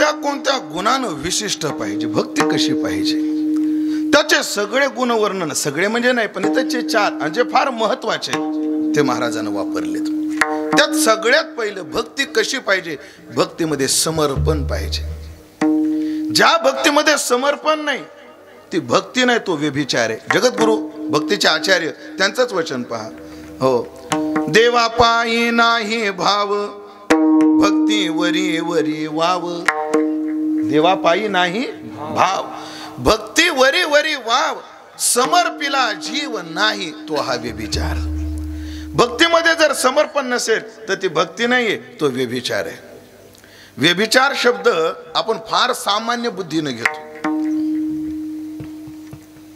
कोणत्या कोणत्या गुणानं विशिष्ट पाहिजे, भक्ती कशी पाहिजे, त्याचे सगळे गुणवर्णन, सगळे म्हणजे नाही पण त्याचे 4 आणि जे फार महत्वाचे ते महाराजांनी वापरलेत. त्यात सगळ्यात पहिलं भक्ती कशी पाहिजे, भक्तीमध्ये समर्पण पाहिजे. ज्या भक्तीमध्ये समर्पण नाही ती भक्ती नाही, तो व्यभिचार आहे. जगद्गुरु भक्तीचे आचार्य त्यांचंच वचन पहा. हो, देवा पायी नाही भाव, भक्ती वरी वरी वाव. देवा पायी नाही भाव, भक्ती वरी वरी वाव. समर्पिला जीव नाही तो हा व्यभिचार. भक्तीमध्ये जर समर्पण नसेल तर ती भक्ती नाहीये, तो व्यभिचार आहे. व्यभिचार शब्द आपण फार सामान्य बुद्धीने घेतो,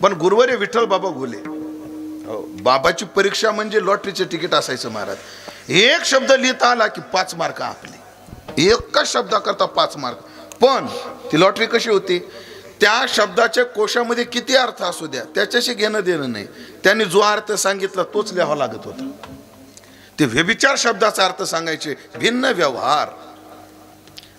पण गुरुवर्य विठ्ठल बाबा घुले, बाबाची परीक्षा म्हणजे लॉटरीचे तिकीट असायचं महाराज. एक शब्द लिहिता आला की 5 मार्क आपले, एका शब्दाकरता 5 मार्क. पण ती लॉटरी कशी होती, त्या शब्दाच्या कोशामध्ये किती अर्थ असू द्या त्याच्याशी घेणं देणं नाही, त्यांनी जो अर्थ सांगितला तोच लिहावा लागत होता. ते व्यभिचार शब्दाचा अर्थ सांगायचे भिन्न व्यवहार.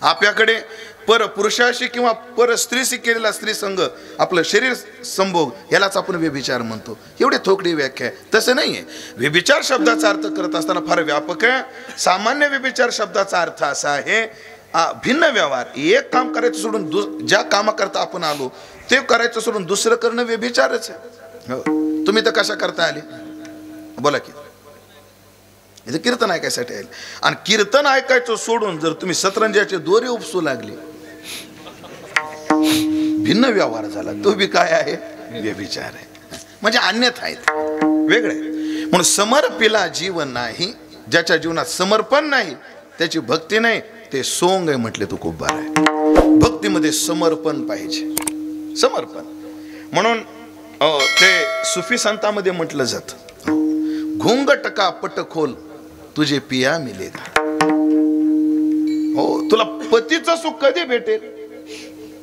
आपल्याकडे पर पुरुषाशी किंवा पर स्त्रीशी केलेला स्त्री संग, आपलं शरीर संभोग, यालाच आपण व्यभिचार म्हणतो. एवढी थोकडी व्याख्या आहे, तसं नाही आहे. व्यभिचार शब्दाचा अर्थ करत असताना फार व्यापक आहे. सामान्य व्यभिचार शब्दाचा अर्थ असा आहे भिन्न व्यवहार. एक काम करायचं सोडून ज्या कामाकरता आपण आलो ते करायचं सोडून दुसरं करणं व्यभिचारच आहे. हो, तुम्ही तर कशा करता आले, बोला की इथे कीर्तन ऐकायसाठी आले, आणि कीर्तन ऐकायचं सोडून जर तुम्ही सतरंजाचे दोरे उपसू लागले, भिन्न व्यवहार झाला, तो बी काय आहे, व्यभिचार आहे. म्हणजे अन्यथा आहेत, वेगळे. म्हणून समर्पिला जीवन नाही, ज्याच्या जीवनात समर्पण नाही त्याची भक्ती नाही, ते सोंग आहे म्हटले तो खूप बार आहे. भक्तीमध्ये समर्पण पाहिजे, समर्पन. म्हणून ते सुफी संतांमध्ये म्हटलं जातं, घुंगट का पट खोल तुझे पिया मिलेगा. हो, तुला पतीचं सुख कधी भेटेल,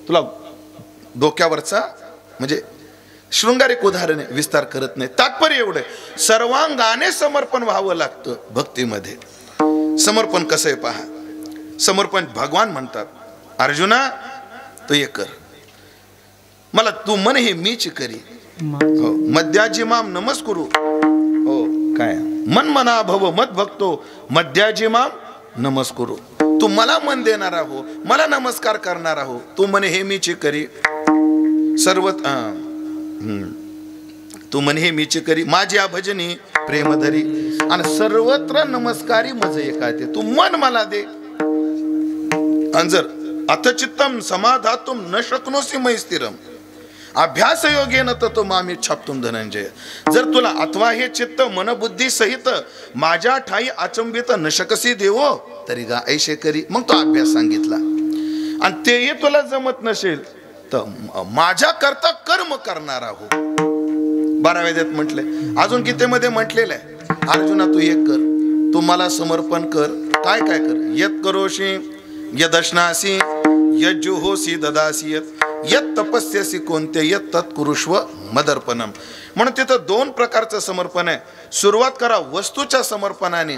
तुला डोक्यावरचा म्हणजे शृंगारिक उदाहरण विस्तार करत नाही. तात्पर्य एवढं, सर्वांगाने समर्पण व्हावं लागतं भक्तीमध्ये. समर्पण कसं आहे पहा. समर्पण भगवान म्हणतात, अर्जुना तू हे कर, मला तू मन हे मीच करी. हो, मध्याजी माम नमस्कुरु. हो, काय मन मना भव मत भक्तो मध्याजी माम नमस्कुरु. तू मला मन देणारा हो, मला नमस्कार करणारा हो, तू म्हणे हे मीच करी. सर्व तू म्हणे हे मीच करी, माझ्या भजनी प्रेम धरी, आणि सर्वत्र नमस्कारी मज एका ते. तू मन मला दे. आणि जर अथचित्तम समाधातुम न शक्नोसी मयि स्थिरम अभ्यास योगेन ततो मामी छापतुम धनंजय. जर तुला अथवा हे चित्त मन बुद्धी सहित माझ्या ठाई अचंबित न शकसी देवो तरी गा ऐशे करी. मग तो अभ्यास सांगितला, आणि तेही तुला जमत नसेल तर माझ्या करता कर्म करणारा हो. 12व्या अध्यायात म्हटलंय. अजून गीतेमध्ये म्हटलेलं आहे, अर्जुना तू एक कर, तू मला समर्पण कर. काय काय कर, यत करोशी यदश्नासी यज्जुहोसी ददासी यत तपस्यसी कोणते यत तत्कुरुष्व मदर्पणम. म्हणून तिथं 2 प्रकारचं समर्पण आहे. सुरुवात करा वस्तूच्या समर्पणाने,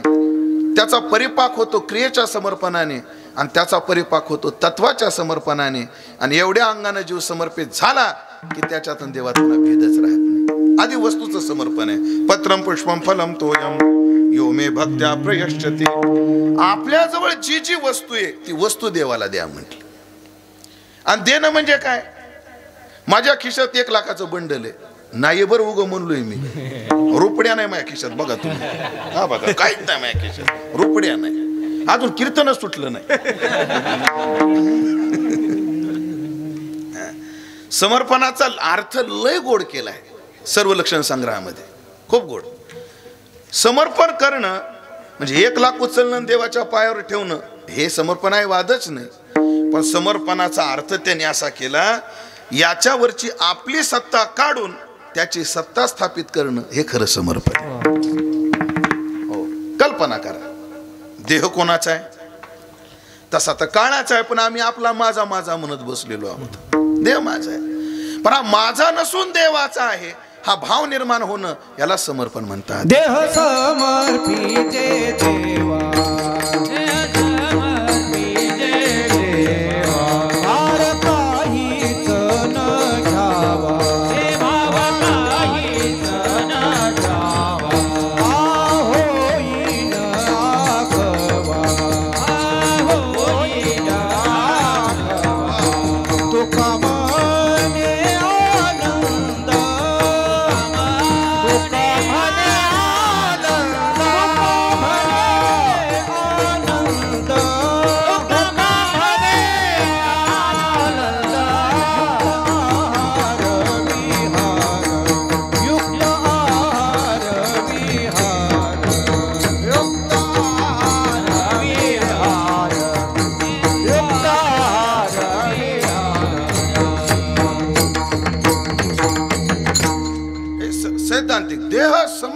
त्याचा परिपाक होतो क्रियेच्या समर्पणाने, आणि त्याचा परिपाक होतो तत्वाच्या समर्पणाने. आणि एवढ्या अंगाने जीव समर्पित झाला की त्याच्यातून देवाचा भेदच राहत नाही. आधी वस्तूचं समर्पण आहे. पत्रम पुष्पम फलम तोयम यो मे भक्त्या प्रयश्चते. आपल्या जवळ जी जी वस्तू आहे ती वस्तू देवाला द्या म्हटली. आणि देणं म्हणजे काय, माझ्या खिशात 1 लाखाचं बंडल आहे, नाही बरं उगं म्हणलोय मी, रुपड्या नाही माझ्या खिशात. बघा तुम्ही, हा बघा काहीच नाही माझ्या खिशात, रुपड्या नाही. अजून कीर्तनच सुटलं नाही. समर्पणाचा अर्थ लय गोड केलाय सर्व लक्षण संग्रहामध्ये, खूप गोड. समर्पण करणं म्हणजे 1 लाख उचलणं देवाच्या पायावर ठेवणं हे समर्पण आहे, वादच नाही. पण समर्पणाचा अर्थ त्यांनी असा केला, याच्यावरची आपली सत्ता काढून त्याची सत्ता स्थापित करणं हे खरं समर्पण. हो, कल्पना करा, देह कोणाचा आहे, तसा तर काळाचा आहे, पण आम्ही आपला माझा माझा म्हणत बसलेलो आहोत. देह माझा आहे, पण हा माझा नसून देवाचा आहे, हा भाव निर्माण होणं याला समर्पण म्हणतात. देह समर्पिते देवा, देह समर्पिते देवा.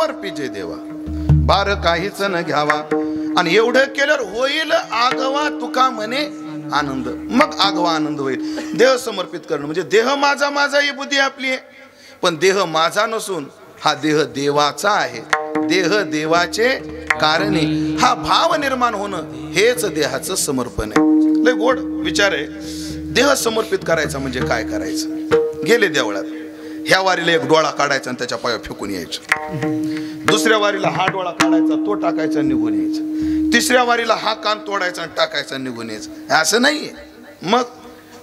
समर्पिजे देवा, बार काहीच न घ्यावा. आणि एवढं केल्यावर होईल आगवा तुका म्हणे आनंद. मग आगवा आनंद होईल. देह समर्पित करणं म्हणजे देह माझा माझा ही बुद्धी आपली आहे, पण देह माझा नसून हा देह देवाचा आहे. देह देवाचे कारणे हा भाव निर्माण होणं हेच देहाचं समर्पण आहे. लय गोड विचार आहे. देह समर्पित करायचा म्हणजे काय करायचं? गेले देवळात, ह्या वारीला एक डोळा काढायचा आणि त्याच्या पायावर फेकून यायचं. दुसऱ्या वारीला हा डोळा काढायचा, तो टाकायचा, निघून यायचं. तिसऱ्या वारीला हा कान तोडायचा आणि टाकायचा, निघून यायचं. असं नाहीये. मग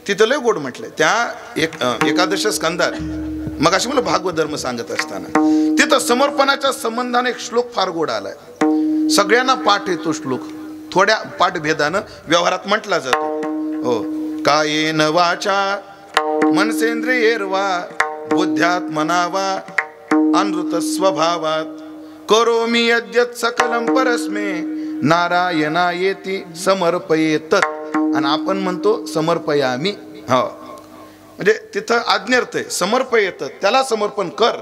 तिथं लय गोड म्हटलंय त्या एकादश स्कंदात. मग अशी मला भागवत धर्म सांगत असताना तिथं समर्पणाच्या संबंधाने एक श्लोक फार गोड आलाय. सगळ्यांना पाठ येतो श्लोक, थोड्या पाठभेदानं व्यवहारात म्हटला जातो. हो, कायेन वाचा मनसेंद्रियेर्वा बुद्ध्यात्मना वा अनृत स्वभावात करोमि यद्यत् सकलं परस्मे नारायणायेति समर्पयेत. आणि आपण म्हणतो समर्पयामी. हो, म्हणजे तिथं आज्ञार्थ आहे, समर्पयेत, त्याला समर्पण कर.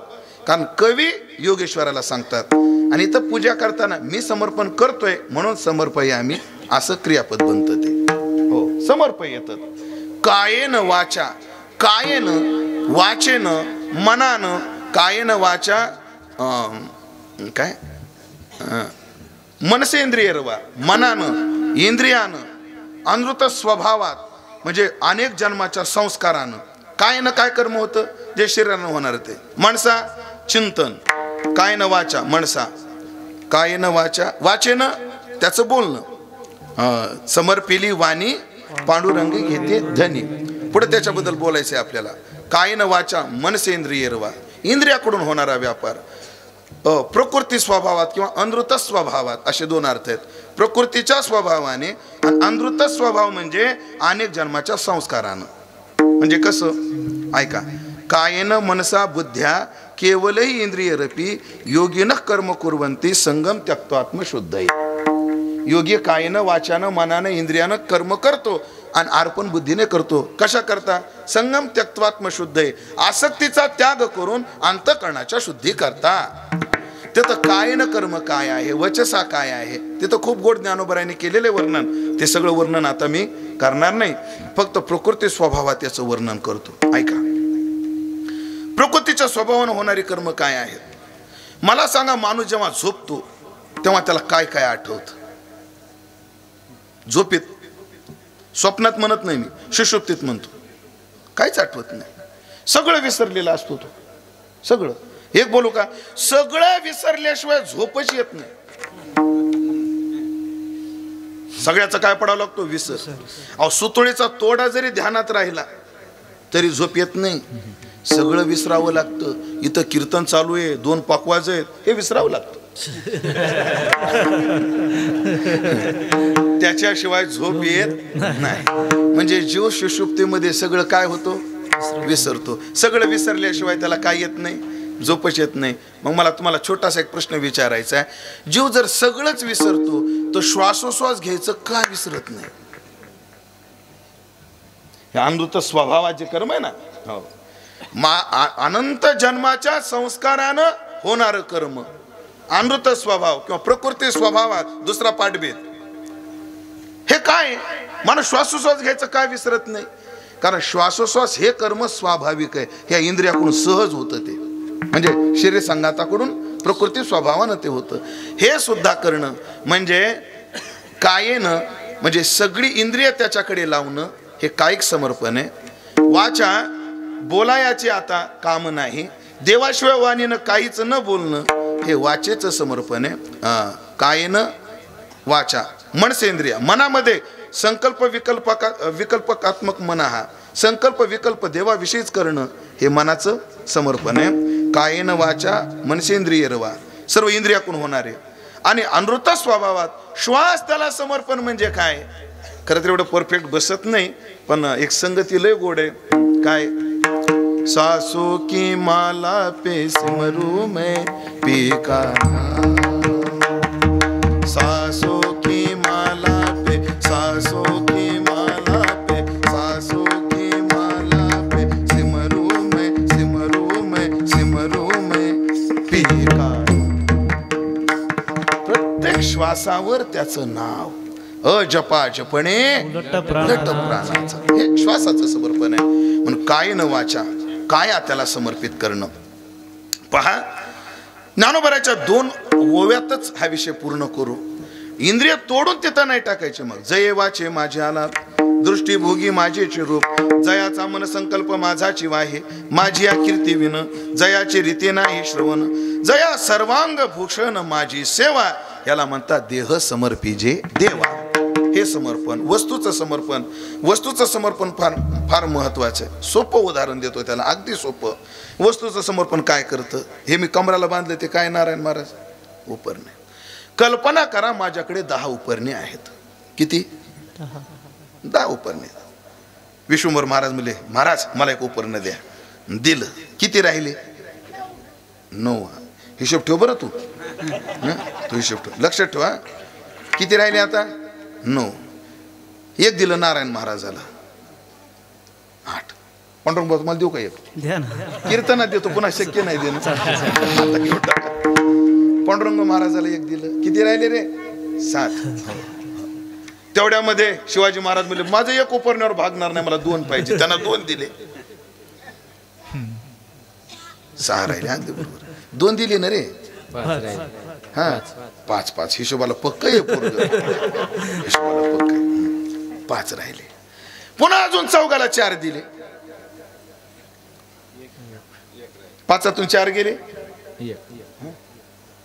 कारण कवी योगेश्वराला सांगतात. आणि इथं पूजा करताना मी समर्पण करतोय म्हणून समर्पयामी असं क्रियापद बनतं ते. हो, समर्पयेत. कायेन वाचा, कायेन वाचेन, मनानं, कायेन वाचा काय मनसेंद्रियर्वा, मनानं, इंद्रियानं, अनृत स्वभावात म्हणजे अनेक जन्माच्या संस्कारानं. काय न काय कर्म होतं जे शरीरानं होणार ते. मनसा चिंतन, काय न वाचा मनसा, काय न वाचा वाचेनं त्याचं बोलणं. समर्पिली वाणी पांडुरंग घेते धनी. पुढे त्याच्याबद्दल बोलायचं आहे आपल्याला. काय न वाचा मनसेंद्रियर्वा, इंद्रियाकडून होणारा व्यापार. प्रकृती स्वभावात किंवा अनृत स्वभावात असे दोन अर्थ आहेत. प्रकृतीच्या स्वभावाने आणि अनृत स्वभाव म्हणजे अनेक जन्माच्या संस्कारानं. म्हणजे कसं ऐका, कायेन मनसा बुद्ध्या केवलही इंद्रियरपी योगिन कर्म कुर्वन्ति संगम त्यक्त्वात्मशुद्धये. योगी कायेनं वाचानं मनानं इंद्रियानं कर्म करतो आणि अर्पण बुद्धीने करतो. कशा करता? संगम त्यक्त्वात्मशुद्धये, आसक्तीचा त्याग करून अंतःकरणाच्या शुद्धी करता. तिथं कायेनं कर्म काय आहे, वचसा काय आहे, तिथं खूप गोड ज्ञानोबरायाने केलेले वर्णन. ते सगळं वर्णन आता मी करणार नाही, फक्त प्रकृती स्वभावात याचं वर्णन करतो. ऐका, प्रकृतीच्या स्वभावानं होणारी कर्म काय आहेत? मला सांगा, माणूस जेव्हा झोपतो तेव्हा त्याला काय काय आठवतं? झोपेत, स्वप्नात म्हणत नाही मी, सुषुप्तीत म्हणतो. काहीच आठवत नाही, सगळं विसरलेलं असतो तो. सगळं एक बोलू का, सगळं विसरल्याशिवाय झोपच येत नाही. सगळ्याचा काय पडावं लागतो? विसर. अहो, सुतळीचा तोडा जरी ध्यानात राहिला तरी झोप येत नाही. सगळं विसरावं लागतं. इथं कीर्तन चालू आहे, 2 पाकवाज आहेत, हे विसरावं लागतं. त्याच्याशिवाय झोप येत नाही. म्हणजे जीव सुषुप्तीमध्ये सगळं काय होतो? विसरतो. सगळं विसरल्याशिवाय त्याला काय येत नाही? झोपच येत नाही. मग मला तुम्हाला छोटासा एक प्रश्न विचारायचा आहे. जीव जर सगळंच विसरतो तर श्वासोश्वास घ्यायचं का विसरत नाही? हे अनृत स्वभावात जे कर्म आहे ना, हो, अनंत जन्माच्या संस्कारानं होणारं कर्म, अनृत स्वभाव किंवा प्रकृती स्वभावात दुसरा पाठभेद. हे काय? माणूस श्वासोश्वास घ्यायचं काय विसरत नाही? कारण श्वासोश्वास हे कर्म स्वाभाविक आहे. ह्या इंद्रियाकडून सहज होतं ते. म्हणजे शरीर संघाताकडून प्रकृती स्वभावानं ते होतं. हे सुद्धा करणं म्हणजे कायेनं, म्हणजे सगळी इंद्रिय त्याच्याकडे लावणं, हे कायिक समर्पण आहे. वाचा, बोलायाचे आता काम नाही. देवाशिवाय वाणीनं काहीच न बोलणं, हे वाचेचं समर्पण आहे. कायेनं वाचा, मनसेंद्रिय, मनामध्ये संकल्प विकल्पकात्मक मन, हा संकल्प विकल्प देवाविषयीच करणं, हे मनाचं समर्पण आहे. कायेन वाचा मनसेंद्रियर्वा, सर्व इंद्रियाकडून होणारे. आणि अनृत स्वभावात श्वास त्याला समर्पण म्हणजे काय? खरं तर एवढं परफेक्ट बसत नाही, पण एक संगती लय गोड आहे. काय? सासू की माला पे सिमरू मैं पीका, सासू की माला पे, सासू की माला पे, सासू की माला पे सिमरू मैं, सिमरू मैं, सिमरू मैं पीका. श्वासावर त्याचं नाव, अजपा जपणे उलट प्राणाचं. हे श्वासाचं समर्पण आहे. म्हणून काय न वाचा काया त्याला समर्पित करणं. पहा, ज्ञानोबराच्या 2 ओव्यातच हा विषय पूर्ण करू. इंद्रिय तोडून तिथं नाही टाकायचे. मग जये वाचे माझे आला, दृष्टी भोगी माझेचे रूप, जयाचा मन संकल्प माझाची वाहे, माझी या कीर्ती विन, जयाची रीती नाही श्रवण, जया सर्वांग भूषण माझी सेवा. याला म्हणतात देह समर्पिजे देवा. हे समर्पण, वस्तूचं समर्पण. वस्तूचं समर्पण फार फार महत्वाचं आहे. सोपं उदाहरण देतो त्याला, अगदी सोपं. वस्तूचं समर्पण काय करतं? हे मी कमराला बांधले ते काय नारायण महाराज? उपरणे. कल्पना करा माझ्याकडे 10 उपरणे आहेत. किती? 10 उपरणे. विश्वंभर महाराज म्हणले, महाराज मला एक उपरणं द्या. दिलं. किती राहिले? 9. हिशोब ठेव बरं तू. तू हिशोब ठेव, लक्षात ठेवा. किती राहिले आता? 9. एक दिलं नारायण महाराजाला. 8. पांडुरंग मला देऊ का? एक कीर्तनात देतो, पुन्हा शक्य नाही देणं. आता घेऊन टाका. पांडुरंग महाराजाला एक दिलं. किती राहिले रे? 7. तेवढ्यामध्ये शिवाजी महाराज म्हणले माझं एक उपरण्यावर भागणार नाही, मला 2 पाहिजे. त्यांना 2 दिले. 6 राहिले. अगदी बरोबर. 2 दिले ना रे? हा, 5. हिशोबाला पक्क आहे पोरगं. हिशोबाला पक्क. 5 राहिले. पुन्हा अजून चौघाला 4 दिले. 5तून 4 गेले.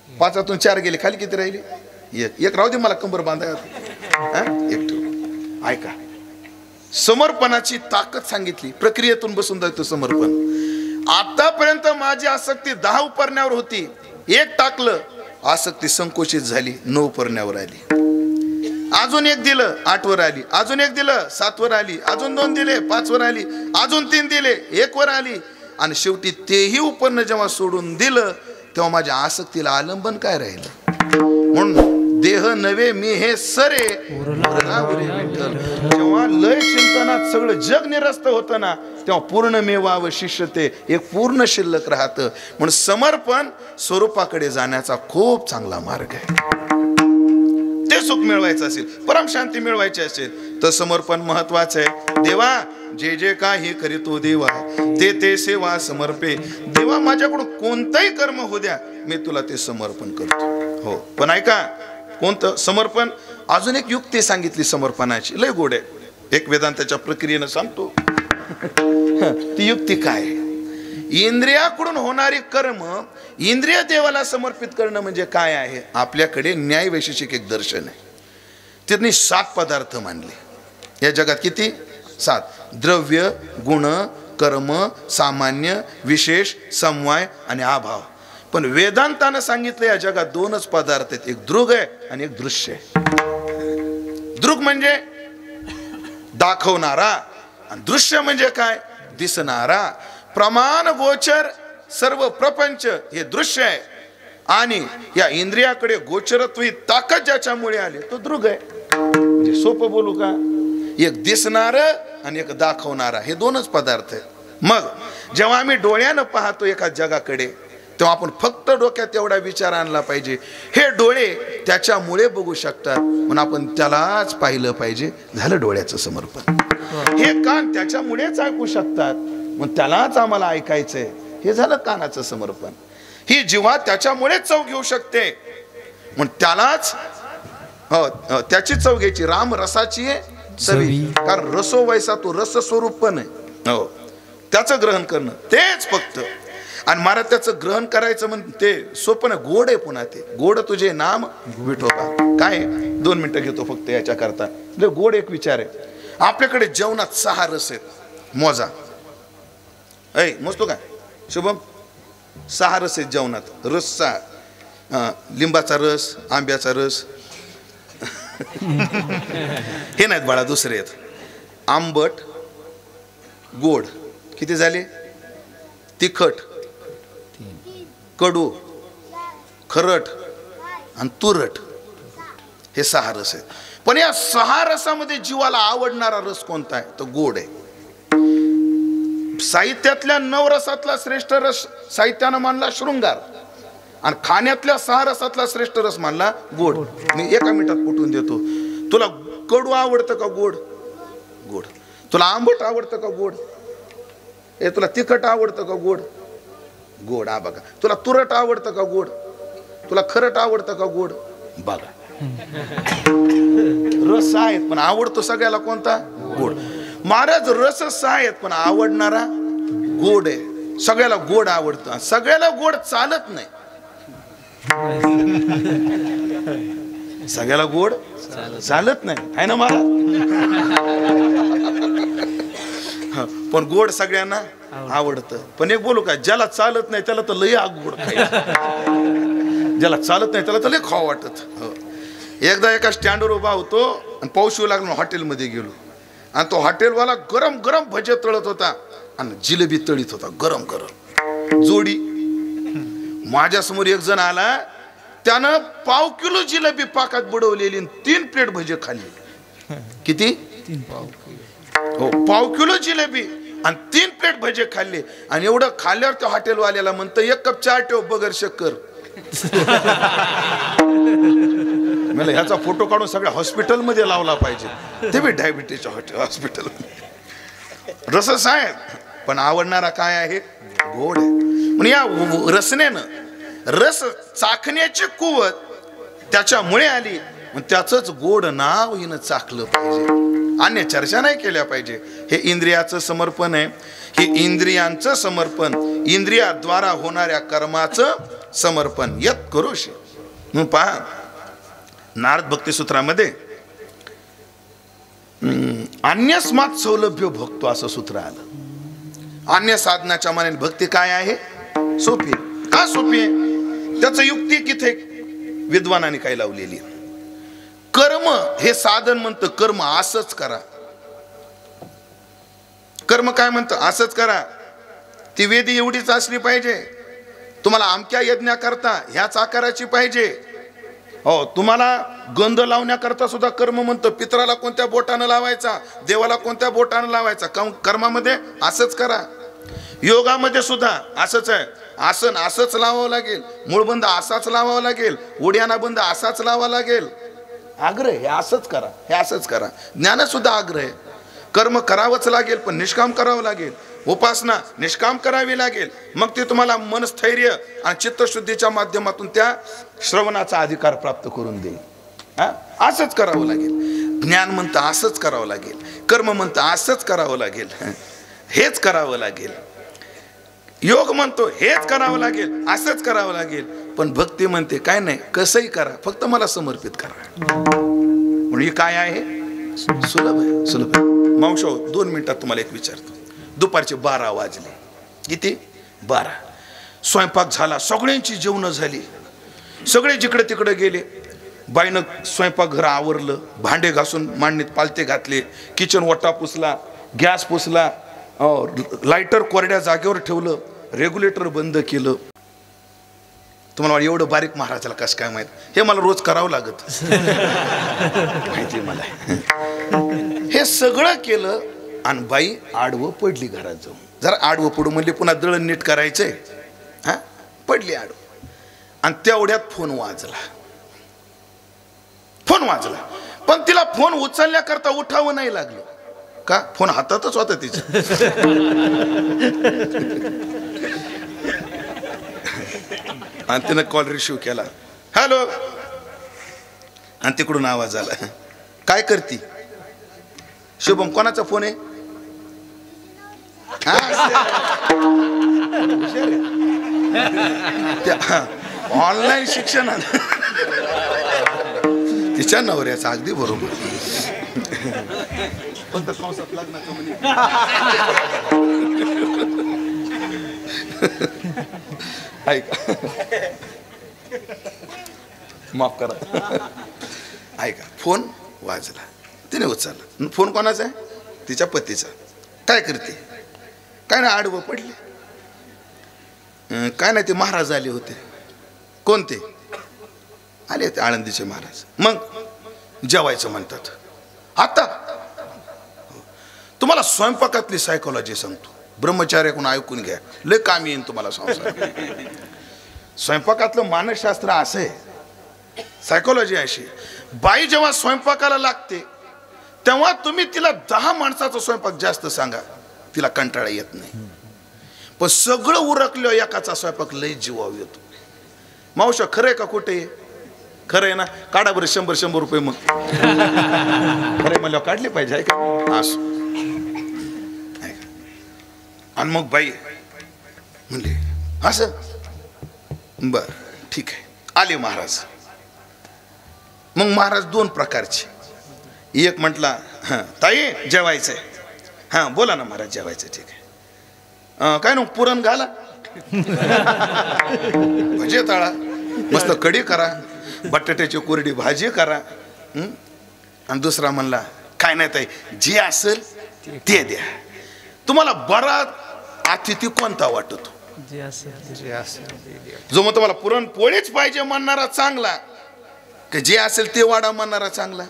5तून 4 गेले. खाली किती राहिले? 1 राहू दे, मला कंबर बांधाय. 1 ठेव. ऐका, समर्पणाची ताकद सांगितली. प्रक्रियेतून बसून जातो समर्पण. आतापर्यंत माझी आसक्ती 10 उपरण्यावर होती. 1 टाकलं, आसक्ती संकोचित झाली, 9 उपरण्यावर आली. अजून 1 दिलं, 8 वर आली. अजून 1 दिलं, 7 वर आली. अजून 2 दिले, 5 वर आली. अजून 3 दिले, 1 वर आली. आणि शेवटी तेही उपर्ण जेव्हा सोडून दिलं, तेव्हा माझ्या आसक्तीला आलंबन काय राहिलं? म्हणून देह नव्हे मी हे सरे विठ्ठल. जेव्हा लय चिंतनात सगळं जग निरस्त होतं ना, तेव्हा पूर्ण मेवाव शिष्यते एक पूर्ण शिल्लक राहतं. म्हणून समर्पण स्वरूपाकडे जाण्याचा खूप चांगला मार्ग आहे. ते सुख मिळवायचं असेल, परमशांती मिळवायची असेल तर समर्पण महत्वाचं आहे. देवा जे जे काही करीतो देवा, ते सेवा समर्पे. देवा माझ्याकडून कोणतंही कर्म होऊ द्या, मी तुला ते समर्पण करतो. हो, पण ऐका, कोणतं समर्पण? अजून एक युक्ती सांगितली समर्पणाची, लय गोड आहे. एक वेदांताच्या प्रक्रियेनं सांगतो. ती युक्ती काय? इंद्रियाकडून होणारी कर्म इंद्रिय देवाला समर्पित करणं म्हणजे काय आहे? आपल्याकडे न्याय वैशेषिक एक दर्शन आहे. त्यांनी 7 पदार्थ मानले. या जगात किती? 7. द्रव्य, गुण, कर्म, सामान्य, विशेष, समवाय आणि अभाव. पण वेदांतानं सांगितलं या जगात 2च पदार्थ आहेत. एक दृग आहे आणि एक दृश्य आहे. दृग म्हणजे दाखवणारा आणि दृश्य म्हणजे काय? दिसणारा. प्रमाण गोचर सर्व प्रपंच हे दृश्य आहे. आणि या इंद्रियाकडे गोचरत्व ही ताकद ज्याच्यामुळे आली तो दृग आहे. म्हणजे सोपं बोलू का? एक दिसणार आणि एक दाखवणारा, हे 2च पदार्थ आहे. मग जेव्हा आम्ही डोळ्यानं पाहतो एका जगाकडे, तेव्हा आपण फक्त डोक्यात एवढा विचार आणला पाहिजे, हे डोळे त्याच्यामुळे बघू शकतात म्हणून आपण त्यालाच पाहिलं पाहिजे. झालं डोळ्याचं समर्पण. हे कान त्याच्यामुळेच ऐकू शकतात मग त्यालाच आम्हाला ऐकायचंय, हे झालं कानाचं समर्पण. ही जिव्हा त्याच्यामुळेच चव घेऊ शकते मग त्यालाच त्याची चव घ्यायची. राम रसाची सवी, कारण रसो वैसा तो रस स्वरूप पण आहे. हो, त्याचं ग्रहण करणं तेच फक्त. आणि महाराज त्याचं ग्रहण करायचं म्हणते सोपं नाही, गोड आहे. पुन्हा ते गोड तुझे नाम विठोबा. काय 2 मिनिटं घेतो फक्त याच्या करता. गोड एक विचार आहे. आपल्याकडे जेवणात 6 रस आहेत. मोजा ऐ मोजतो का शुभम? 6 रस आहेत जेवणात. रस 6. लिंबाचा रस, आंब्याचा रस हे नाहीत बाळा, दुसरे आहेत. आंबट, गोड किती झाले? तिखट, कडू, खरट आणि तुरट, हे 6 रस आहेत. पण या 6 रसामध्ये जीवाला आवडणारा रस कोणता आहे? तो गोड आहे. साहित्यातल्या 9 रसातला श्रेष्ठ रस साहित्यानं मानला शृंगार. आणि खाण्यातल्या 6 रसातला श्रेष्ठ रस मानला गोड. मी एका मिनिटात कुटून देतो. तुला कडू आवडतं का गोड? गोड. तुला आंबट आवडतं का गोड? तुला तिखट आवडतं का गोड? गोड. हा बघा. तुला तुरट आवडतं का गोड? तुला खरट आवडतं का गोड? बघा. रस आहेत पण आवडतो सगळ्याला कोणता? गोड. महाराज रस 6 आहेत पण आवडणारा गोड आहे. सगळ्याला गोड आवडतं. सगळ्याला गोड चालत नाही. सगळ्याला गोड चालत नाही आहे ना महाराज. पण गोड सगळ्यांना आवडतं. पण एक बोलू का, ज्याला चालत नाही त्याला तर लय गोड खायचं. ज्याला चालत नाही त्याला तर लय खावं वाटत. एकदा एका स्टँडवर उभा होतो आणि पाऊस येऊ लागला. हॉटेलमध्ये गेलो आणि तो हॉटेलवाला गरम गरम भजे तळत होता आणि जिलेबी तळीत होता गरम गरम जोडी. माझ्यासमोर एक जण आला, त्यानं पाव किलो जिलेबी पाकात बुडवलेली 3 प्लेट भजे खाल्ली. किती? 3 पाव. हो, पाव किलो जिलेबी आणि 3 प्लेट भजे खाल्ले. आणि एवढं खाल्ल्यावर त्या हॉटेलवाल्याला म्हणतं 1 कप चहा ठेव बगर शक्कर. मला ह्याचा फोटो काढून सगळ्या हॉस्पिटलमध्ये लावला पाहिजे. ते बी डायबिटीजच्या हॉस्पिटल. रसच आहे पण आवडणारा काय आहे? गोड आहे. म्हणजे या रसनेनं रस चाखण्याची कुवत त्याच्यामुळे आली. मग त्याचंच गोड नाव हिनं चाखलं पाहिजे. अन्य चर्चा नाही केल्या पाहिजे. हे इंद्रियाचं समर्पण आहे. हे इंद्रियांचं समर्पण, इंद्रियाद्वारा होणाऱ्या कर्माचं समर्पण. यत करोषी. मग पहा नारद भक्ती सूत्रामध्ये अन्यस्मात सौलभ्य भक्तो असं सूत्र आलं. अन्य साधनाच्या मानाने भक्ती काय आहे? सोपी. का सोपी आहे? त्याचं युक्ती किथे विद्वानाने काय लावलेली. कर्म हे साधन म्हणतं. कर्म असंच करा. कर्म काय म्हणतं? असंच करा. ती वेदी एवढीच असली पाहिजे. तुम्हाला अमक्या यज्ञाकरता ह्याच आकाराची पाहिजे. हो, तुम्हाला गंध लावण्याकरता सुद्धा कर्म म्हणतं. पितराला कोणत्या बोटानं लावायचा, देवाला कोणत्या बोटानं लावायचा. कर्मामध्ये असंच करा. योगामध्ये सुद्धा असंच आहे. आसन असंच लावावं लागेल. मूळबंध असाच लावावा लागेल. उड्याना बंध असाच लावावा लागेल. आग्रह हे असंच करा, हे असंच करा. ज्ञान सुद्धा आग्रह आहे. कर्म करावंच लागेल पण निष्काम करावं लागेल. उपासना निष्काम करावी लागेल. मग ते तुम्हाला मनस्थैर्य आणि चित्तशुद्धीच्या माध्यमातून त्या श्रवणाचा अधिकार प्राप्त करून देईल. असंच करावं लागेल. ज्ञान म्हणतं असंच करावं लागेल. कर्म म्हणतं असंच करावं लागेल. हेच करावं लागेल. योग म्हणतो हेच करावं लागेल, असंच करावं लागेल. पण भक्ती म्हणते काय नाही, कसंही करा, फक्त मला समर्पित करा. म्हणजे काय आहे? सुलभ आहे. सुलभ आहे. मावशो 2 मिनिटात तुम्हाला एक विचारतो. दुपारचे 12 वाजले. किती? 12. स्वयंपाक झाला. सगळ्यांची जेवणं झाली. सगळे जिकडे तिकडे गेले. बाईनं स्वयंपाकघर आवरलं. भांडे घासून मांडणीत पालते घातले. किचन वटा पुसला. गॅस पुसला. लायटर कोरड्या जागेवर ठेवलं. रेग्युलेटर बंद केलं. तुम्हाला एवढं बारीक महाराजाला कसं काय माहित? हे मला रोज करावं लागत माहिती मला. हे सगळं केलं आणि बाई आडवं पडली घरात जाऊन. जरा आडवं पडू म्हणली, पुन्हा दळण नीट करायचंय. हा, पडली आडवं. आणि तेवढ्यात फोन वाजला. फोन वाजला पण तिला फोन उचलण्याकरता उठावं नाही लागलं. का? फोन हातातच होता तिच्या. आणि तिनं कॉल रिसिव्ह केला. हॅलो. आणि तिकडून आवाज आला. काय करती? शुभम. कोणाचा फोन आहे? ऑनलाईन शिक्षण तिच्या नवऱ्याचा. अगदी बरोबर. लग्नाचं म्हणे. ऐका, माफ करा. ऐका, फोन वाजला. तिने उचलला. फोन कोणाचा आहे? तिच्या पतीचा. काय करते? काय नाही, आडवं पडले. काय नाही, ते महाराज आले होते. कोणते? आले होते आळंदीचे महाराज. मग जेवायचं म्हणतात. आता तुम्हाला स्वयंपाकातली सायकोलॉजी सांगतो. ब्रह्मचार्याकडून ऐकून घ्या, लय काम येईन तुम्हाला संसार. स्वयंपाकातलं मानसशास्त्र असं आहे, सायकोलॉजी अशी, बाई जेव्हा स्वयंपाकाला लागते तेव्हा तुम्ही तिला 10 माणसाचा स्वयंपाक जास्त सांगा, तिला कंटाळा येत नाही. पण सगळं उरकलं एकाचा स्वयंपाक लय जीवावर येतो. मावशा खरं आहे का कुठे? खरं आहे ना? काढा बरं 100 रुपये. मग खरं मला काढले पाहिजे आहे का? असं. आणि मग बाई म्हणले असं, बर ठीक आहे. आले महाराज. मग महाराज 2 प्रकारचे. एक म्हटला ताई जेवायचंय. हा बोला ना महाराज जेवायचं. ठीक आहे. काय ना पुरण घाला, भजे तळा, मस्त कढी करा, बटाट्याची कोरडी भाजी करा. आणि दुसरा म्हणला काय नाही ताई जे असेल ते द्या. तुम्हाला बरा अतिथी कोणता वाटतो? जो मग तुम्हाला पुरण पोळीच पाहिजे म्हणणारा चांगला, की जे असेल ते वाडा म्हणणारा चांगला?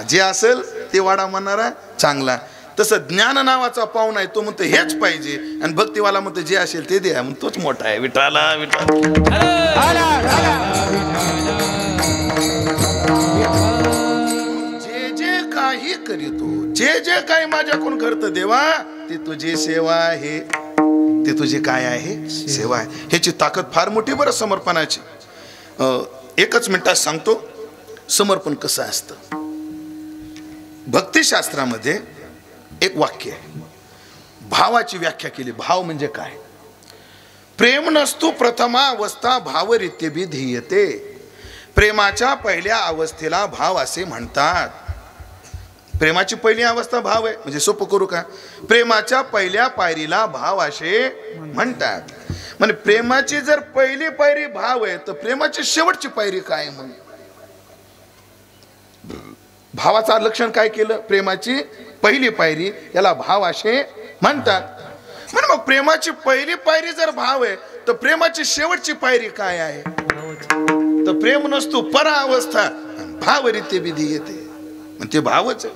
जे असेल ते वाडा म्हणणारा चांगला. तसं ज्ञान नावाचा पाहुणा आहे, तो म्हणतो हेच पाहिजे, आणि भक्तीवाला म्हणतो जे असेल ते द्या, म्हणून तोच मोठा आहे. विठाला विठाला. जे जे काही करीतो, जे जे काही माझ्याकडून करतं देवा, ते तुझी सेवा आहे. ते तुझी काय आहे? सेवा आहे. ह्याची ताकद फार मोठी बरं समर्पणाची. 1 मिनिटात सांगतो समर्पण कसं असतं. भक्तिशास्त्रामध्ये एक वाक्य आहे, भावाची व्याख्या केली. भाव म्हणजे काय? प्रेम नसतो प्रथमावस्था भावरित्यभि धीयते. प्रेमाच्या पहिल्या अवस्थेला भाव असे म्हणतात. प्रेमाची पहिली अवस्था भाव आहे. म्हणजे सोपं करू का? प्रेमाच्या पहिल्या पायरीला भाव असे म्हणतात. म्हणजे प्रेमाची जर पहिली पायरी भाव आहे, तर प्रेमाची शेवटची पायरी काय? मग भावाचं लक्षण काय केलं? प्रेमाची पहिली पायरी, याला भाव असे म्हणतात. म्हणजे मग प्रेमाची पहिली पायरी जर भाव आहे, तर प्रेमाची शेवटची पायरी काय आहे? तर प्रेम नसतो परावस्था भावरित्य विधी येते, म्हणजे ते भावच आहे.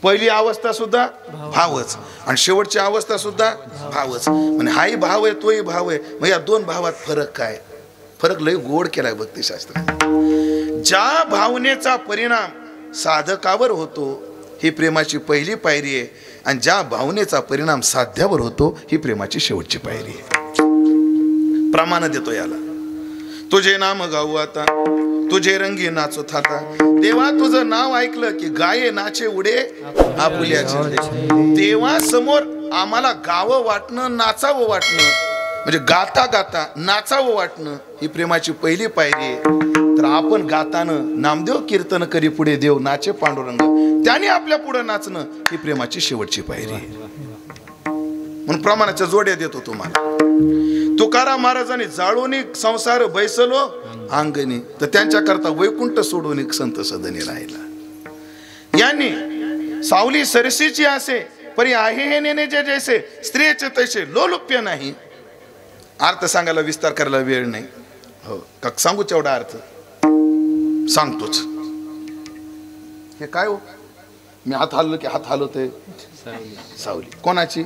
पहिली अवस्था सुद्धा भावच आणि शेवटची अवस्था सुद्धा भावच. म्हणजे हाही भाव आहे तोही भाव आहे. मग या 2 भावात फरक काय? फरक लय गोड केलाय भक्तिशास्त्र. ज्या भावनेचा परिणाम साधकावर होतो ही प्रेमाची पहिली पायरी आहे, आणि ज्या भावनेचा परिणाम साध्यावर होतो ही प्रेमाची शेवटची पायरी आहे. प्रमाण देतो याला. तुझे नाम गाऊ आता, तुझे रंगी नाचो थाता. देवा तुझं नाव ऐकलं की गाये नाचे उडे आपुल्याचे. देवा समोर आम्हाला गावं वाटणं, नाचावं वाटणं, म्हणजे गाता गाता नाचावं वाटणं ही प्रेमाची पहिली पायरी आहे. तर आपण गातानं नामदेव कीर्तन करी पुढे देव नाचे पांडुरंग, त्याने आपल्या पुढे नाचणं ही प्रेमाची शेवटची पायरी आहे. म्हणून प्रमाणाच्या जोड्या देतो तुम्हाला. तुकाराम महाराजांनी जाळून संसार बैसलो अंगणी, तर त्यांच्या करता वैकुंठ सोडून एक संत सदनी राहिला. यांनी सावली सरसीची असे परी आहे हे नेणे जे जैसे, स्त्रियेचे तैसे लोलुप्य नाही. अर्थ सांगायला विस्तार करायला वेळ नाही. हो का सांगू तेवढा अर्थ सांगतोच. हे काय हो? मी हात हललो की हात हलवतोय. सावली कोणाची?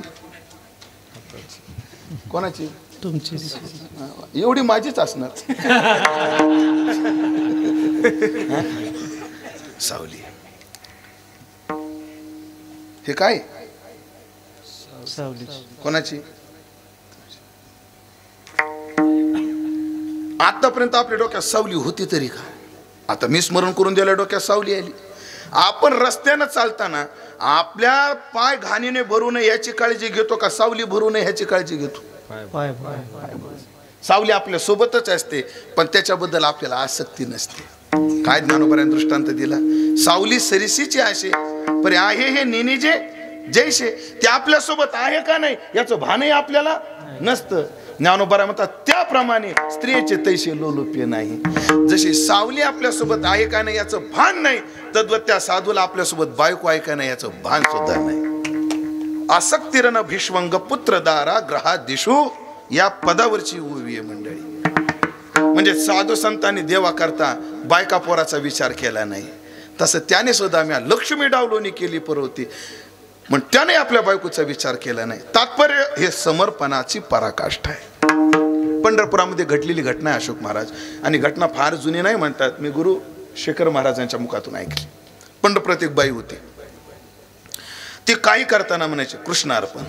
कोणाची? तुमची. एवढी माझीच असणार. सावली हे काय? सावली कोणाची? आतापर्यंत आपल्या डोक्यात सावली होती तरी का? आता मी स्मरण करून दिल्या डोक्यात सावली आली. आपण रस्त्यानं चालताना आपल्या पाय घाणीने भरू नये याची काळजी घेतो का सावली भरू नये ह्याची काळजी घेतो? सावली आपल्या सोबतच असते, पण त्याच्याबद्दल आपल्याला आसक्ती नसते. काय ज्ञानोबाने दृष्टांत दिला? सावली सरिसीची असे परी आहे हे नेणे जे जैसे. ते आपल्या सोबत आहे का नाही याचं भानही आपल्याला नसतं. ज्ञानोबा म्हणतात त्याप्रमाणे स्त्रियेचे तैसे लोलुप्य नाही. जशी सावली आपल्यासोबत आहे का नाही याचं भान नाही, तद्वत त्या साधूला आपल्यासोबत बायको आहे का नाही याचं भान सुद्धा नाही. आसक्तिरन भिष्वंग पुत्र दारा ग्रहा दिशू या पदावरची उभी आहे मंडळी. म्हणजे साधू संतांनी देवा करता बायका पोराचा विचार केला नाही, तसं त्याने सुद्धा मी लक्ष्मी डावलोनी केली परवती, मग त्याने आपल्या बायकोचा विचार केला नाही. तात्पर्य हे समर्पणाची पराकाष्ठा आहे. पंढरपुरामध्ये घडलेली घटना आहे अशोक महाराज, आणि घटना फार जुनी नाही म्हणतात, मी गुरु शेखर महाराजांच्या मुखातून ऐकली. पंढरपुरात एक बाई होती, ती काही करताना म्हणायची कृष्णार्पण.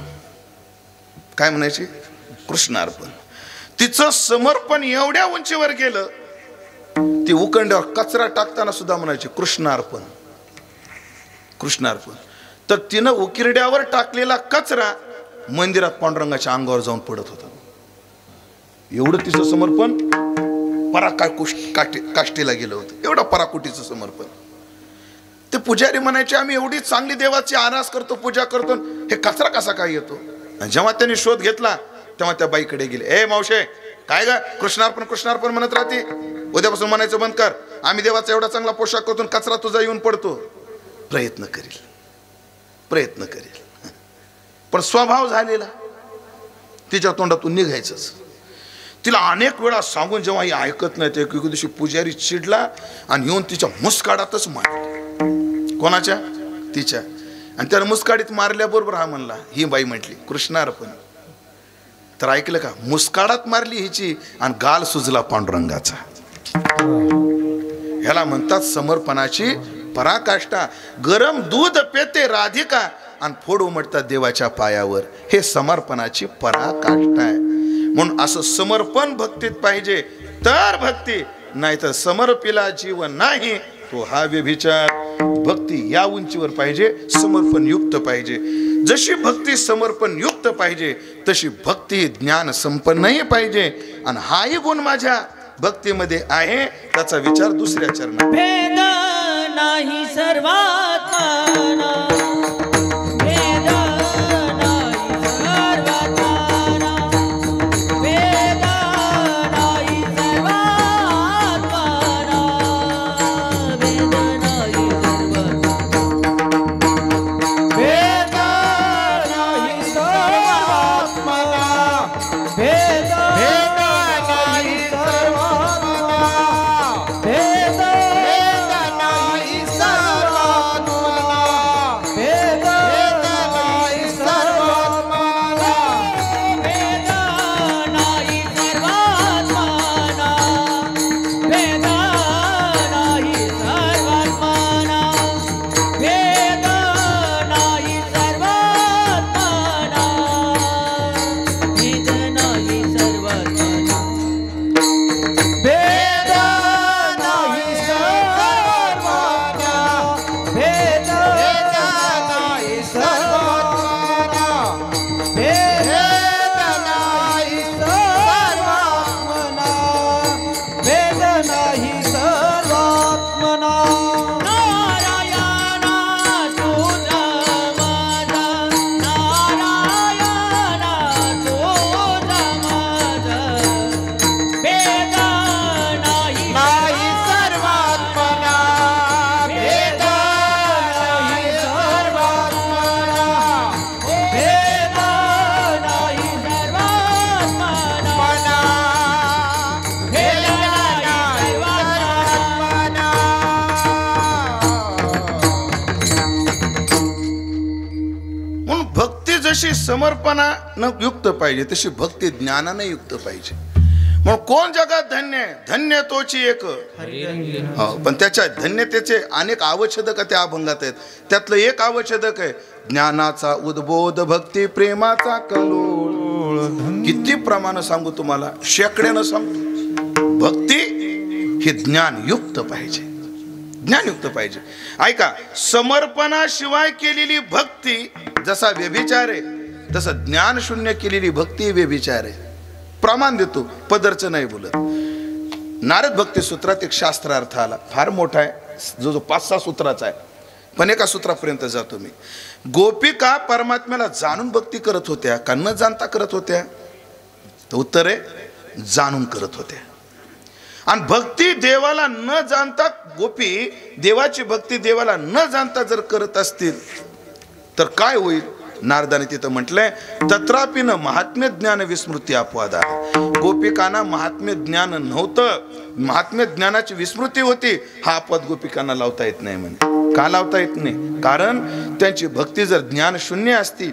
काय म्हणायची? कृष्णार्पण. तिचं समर्पण एवढ्या उंचीवर गेलं, ती उकंड्यावर कचरा टाकताना सुद्धा म्हणायची कृष्णार्पण कृष्णार्पण. तर तिनं उकिरड्यावर टाकलेला कचरा मंदिरात पांडुरंगाच्या अंगावर जाऊन पडत होता. एवढं तिचं समर्पण काष्टीला गेलं होतं, एवढं पराकोटीचं समर्पण. ते पुजारी म्हणायचे आम्ही एवढी चांगली देवाची आरास करतो, पूजा करतो, हे कचरा कसा काय येतो? आणि जेव्हा त्यांनी शोध घेतला तेव्हा त्या बाईकडे गेले. ए मावशे, काय ग कृष्णार्पण कृष्णार्पण म्हणत राहते, उद्यापासून म्हणायचं बंद कर. आम्ही देवाचा एवढा चांगला पोशाख करतो, कचरा तुझा येऊन पडतो. प्रयत्न करेल पण स्वभाव झालेला तिच्या तोंडातून निघायचंच. तिला अनेक वेळा सांगून जेव्हा ही ऐकत नाही, ते एके दिवशी पुजारी चिडला आणि येऊन तिच्या मुस्काडातच मारली. कोणाच्या? तिच्या. आणि त्याला मुस्काडीत मारल्याबरोबर हा म्हणला, ही बाई म्हटली कृष्णार्पण. तर ऐकलं का? मुस्काडात मारली हिची आणि गाल सुजला पांडुरंगाचा. ह्याला म्हणतात समर्पणाची पराकाष्ठा. गरम दूध पेते राधिका आणि फोड उमटतात देवाच्या पायावर. हे समर्पणाची पराकाष्ठा आहे. म्हणून असं समर्पण भक्तीत पाहिजे तर भक्ती, नाही तर समर्पिला जीव नाही तो हा व्यभिचार. भक्ती या उंचीवर पाहिजे, समर्पण युक्त पाहिजे. जशी भक्ती समर्पण युक्त पाहिजे तशी भक्ती ज्ञान संपन्नही पाहिजे. आणि हाही गुण माझ्या भक्तीमध्ये आहे, त्याचा विचार दुसऱ्या चरणात. भेद नाही सर्वात्मना, भेद नाही सर्वात्मना, भेद नाही सर्वात्मना, भेद नाही सर्वात्मना, भेद नाही सर्वात्मना, भेद नाही सर्वात्मना, भेद नाही सर्वात्मना, भेद नाही सर्वात्मना, भेद नाही सर्वात्मना, भेद नाही सर्वात्मना, भेद नाही सर्वात्मना, भेद नाही सर्वात्मना, भेद नाही सर्वात्मना, भेद नाही सर्वात्मना, भेद नाही सर्वात्मना. नारायणा तुझा माझा, नारायणा तुझा माझा, भेद नाही नाही सर्वात्मना, भेद नाही सर्वात्मना, भेद नाही सर्वात्मना, मना, भेद नाही सर्वात्मना. म्हणून भक्ती जशी समर्पणानं युक्त पाहिजे तशी भक्ती ज्ञानानं युक्त पाहिजे. म्हणून कोण जगात धन्य आहे? धन्य तोची एक. हो, पण त्याच्या धन्यतेचे अनेक अवच्छेदक त्या अभंगात आहेत. त्यातलं एक अवच्छेदक आहे ज्ञानाचा उद्बोध भक्ती प्रेमाचा कलोळ. किती प्रमाण सांगू तुम्हाला, शेकड्यानं सांगतो. भक्ती हे ज्ञानयुक्त पाहिजे, ज्ञानयुक्त पाहिजे. ऐका, समर्पणाशिवाय केलेली भक्ती जसा व्यभिचार आहे तसं ज्ञान शून्य केलेली भक्ती व्यभिचार आहे. प्रमाण देतो, पदरचं नाही बोलत. नारद भक्ती सूत्रात एक शास्त्रार्थ आला, फार मोठा आहे, जो 5-6 सूत्राचा आहे, पण एका सूत्रापर्यंत जातो मी. गोपिका परमात्म्याला जाणून भक्ती करत होत्या का न जाणता करत होत्या? तर उत्तर आहे जाणून करत होत्या. आणि भक्ती देवाला न जाणता, गोपी देवाची भक्ती देवाला न जाणता जर करत असतील तर काय होईल? नारदाने तिथं म्हटलंय तत्रापि न महात्म्य ज्ञान विस्मृती अपवादा. गोपिकांना महात्म्य ज्ञान नव्हतं, महात्म्य ज्ञानाची विस्मृती होती. हा अपवाद गोपिकांना लावता येत नाही म्हणे. का लावता येत नाही? कारण त्यांची भक्ती जर ज्ञान शून्य असती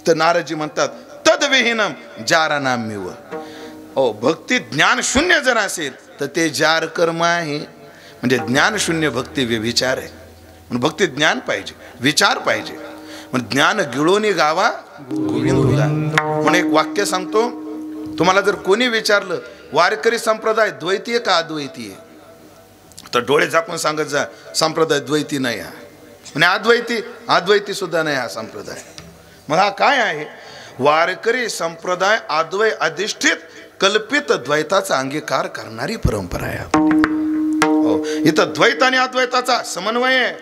तर नारदजी म्हणतात तद्विहीनम जारानाम्यव. हो, भक्ती ज्ञान शून्य जर असेल तर ते जार कर्म आहे. म्हणजे ज्ञान शून्य भक्ती व्यभिचार आहे. म्हणून भक्ती ज्ञान पाहिजे, विचार पाहिजे. म्हणून ज्ञान गिळोनी गावा गोविंदुला. म्हणून एक वाक्य सांगतो तुम्हाला, जर कोणी विचारलं वारकरी संप्रदाय द्वैतीय का अद्वैतीय, तर डोळे झाकून सांगत जा संप्रदाय द्वैती नाही हा. म्हणजे अद्वैती सुद्धा नाही हा संप्रदाय. मग हा काय आहे? वारकरी संप्रदाय अद्वै अधिष्ठित कल्पित द्वैताचा अंगीकार करणारी परंपरा आहे. हो, इथं द्वैत आणि अद्वैताचा समन्वय आहे.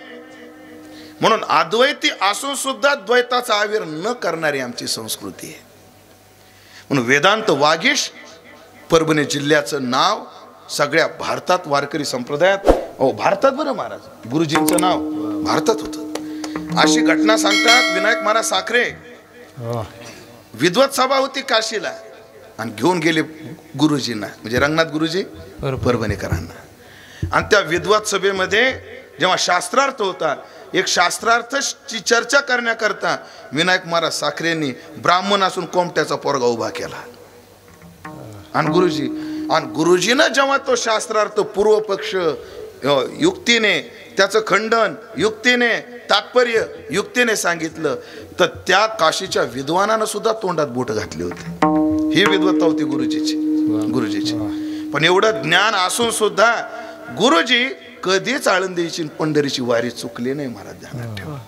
म्हणून अद्वैती असून सुद्धा द्वैताचा आविर न करणारी आमची संस्कृती आहे. म्हणून वेदांत वागीश परभणी जिल्ह्याचं नाव सगळ्या भारतात वारकरी संप्रदायात, हो भारतात बरं महाराज, गुरुजींचं नाव भारतात होतं. अशी घटना सांगतात, विनायक महाराज साखरे विद्वत सभा होती काशीला आणि घेऊन गेले गुरुजींना, म्हणजे रंगनाथ गुरुजी परभणीकरांना. आणि त्या विद्वत सभेमध्ये जेव्हा शास्त्रार्थ होता, एक शास्त्रार्थची चर्चा करण्याकरता विनायक महाराज साखरेंनी ब्राह्मण असून कोमट्याचा पोरगा उभा केला. आणि गुरुजीनं जेव्हा तो शास्त्रार्थ पूर्व पक्ष युक्तीने, त्याचं खंडन युक्तीने, तात्पर्य युक्तीने सांगितलं, तर त्या काशीच्या विद्वानानं सुद्धा तोंडात बोट घातली होती. ही विद्वत्ता होती गुरुजीची. पण एवढं ज्ञान असून सुद्धा गुरुजी कधीच आळंदीची पंढरीची वारी चुकली नाही. महाराज ध्यानात ठेवा,